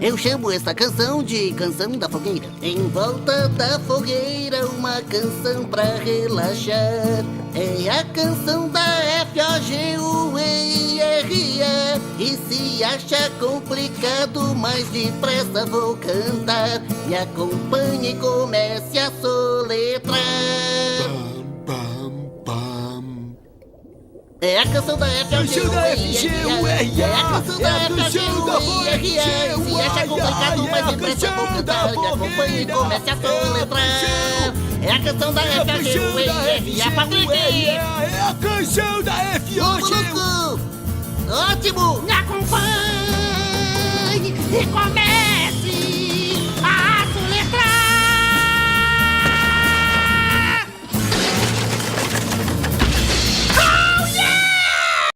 Eu chamo essa canção de Canção da Fogueira. Em volta da fogueira, uma canção pra relaxar. É a canção da F-O-G-U-E-I-R-A. E se acha complicado, mais depressa vou cantar. Me acompanhe e comece a soletrar. É a canção da F-O-G-U-E-I-R-A. É a canção da F-O-G-U-E-I-R-A. Se acha complicado, mas depressa vou cantar. Me acompanhe e comece a soletrar. É a canção da F-O-G-U-E-I-R-A. Patrick! É a canção da F-O-G-U-E-I-R-A. Ótimo! Me acompanhe e comece